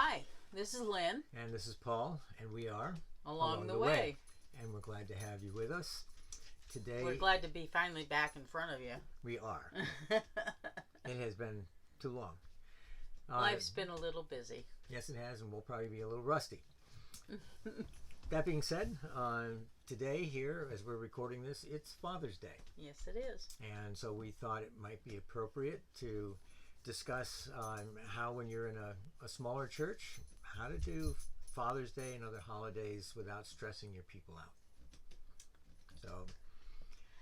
Hi, this is Lynn. And this is Paul, and we are Along the Way. And we're glad to have you with us today. We're glad to be finally back in front of you. We are. It has been too long. Life's been a little busy. Yes, it has, and we'll probably be a little rusty. That being said, today here, as we're recording this, it's Father's Day. Yes, it is. And so we thought it might be appropriate to discuss how, when you're in a smaller church, how to do Father's Day and other holidays without stressing your people out. So,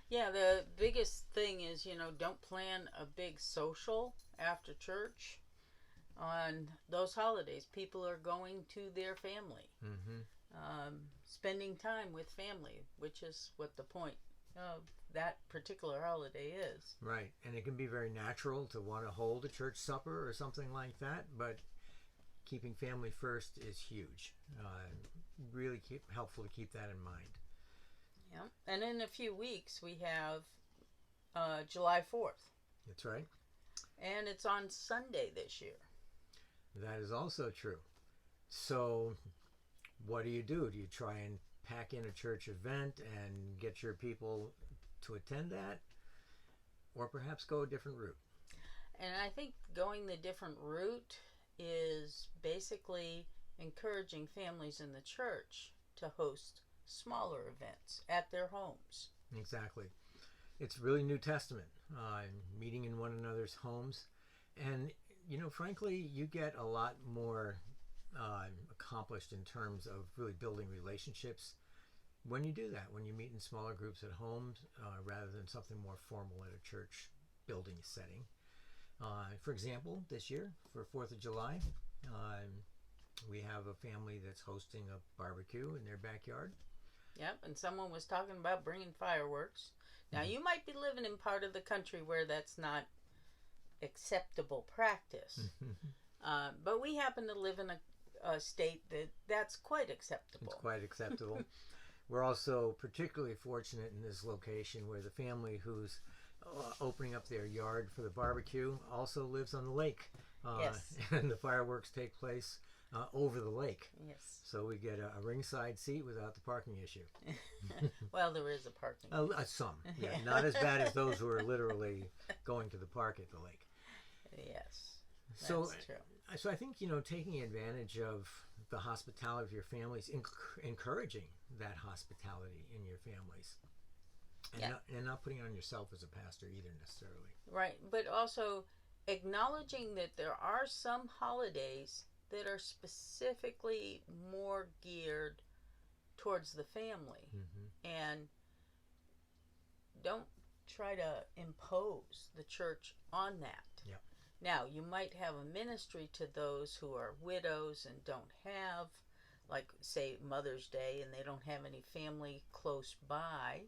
yeah, the biggest thing is, don't plan a big social after church on those holidays. People are going to their family, spending time with family, which is what the point of that particular holiday is. Right, and it can be very natural to want to hold a church supper or something like that, but keeping family first is huge. Really helpful to keep that in mind. Yeah, and in a few weeks we have July 4th. That's right. And it's on Sunday this year. That is also true. So what do? Do you try and pack in a church event and get your people to attend that? Or perhaps go a different route? And I think going the different route is basically encouraging families in the church to host smaller events at their homes. Exactly. It's really New Testament, meeting in one another's homes. And, frankly, you get a lot more accomplished in terms of really building relationships when you do that, when you meet in smaller groups at home rather than something more formal at a church building setting. For example, this year, for 4th of July, we have a family that's hosting a barbecue in their backyard. Yep, and someone was talking about bringing fireworks. Now, you might be living in part of the country where that's not acceptable practice. But we happen to live in a state that's quite acceptable. It's quite acceptable. We're also particularly fortunate in this location where the family who's opening up their yard for the barbecue also lives on the lake. Yes. And the fireworks take place over the lake. Yes. So we get a ringside seat without the parking issue. Well, there is a parking. Some. Yeah, not as bad as those who are literally going to the park at the lake. Yes. That's true. So I think, taking advantage of the hospitality of your families, encouraging that hospitality in your families, and not putting it on yourself as a pastor either necessarily. Right, but also acknowledging that there are some holidays that are specifically more geared towards the family, and don't try to impose the church on that. Yep. Now, you might have a ministry to those who are widows and don't have, like, say, Mother's Day, and they don't have any family close by.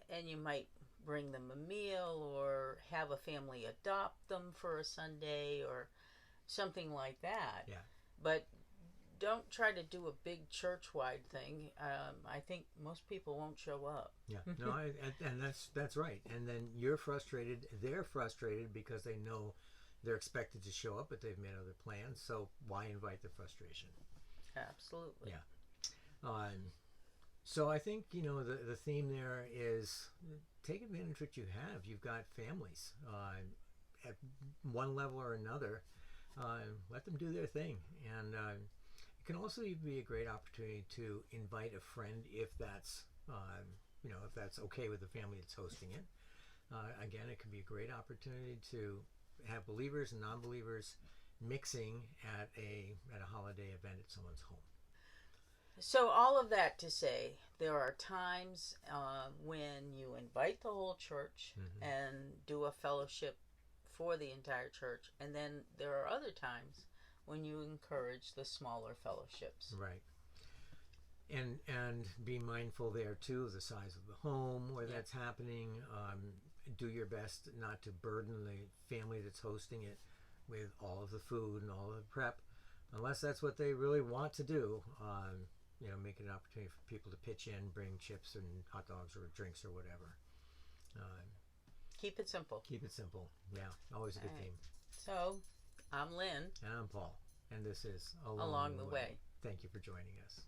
And you might bring them a meal or have a family adopt them for a Sunday or something like that. Yeah. But don't try to do a big church-wide thing. I think most people won't show up. Yeah, no, and that's right. And then you're frustrated, they're frustrated because they know they're expected to show up, but they've made other plans. So why invite the frustration? Absolutely. Yeah. So I think, the theme there is take advantage of what you have. You've got families at one level or another. Let them do their thing. And it can also be a great opportunity to invite a friend if that's if that's okay with the family that's hosting it. Again, it can be a great opportunity to have believers and non-believers mixing at a holiday event at someone's home. So all of that to say, there are times when you invite the whole church and do a fellowship for the entire church, and then there are other times when you encourage the smaller fellowships. Right. And be mindful there too of the size of the home where that's happening. Do your best not to burden the family that's hosting it with all of the food and all of the prep, unless that's what they really want to do. Make it an opportunity for people to pitch in, bring chips and hot dogs or drinks or whatever. Keep it simple. Keep it simple. Yeah, always a good theme. So I'm Lynn. And I'm Paul. And this is Along the Way. Thank you for joining us.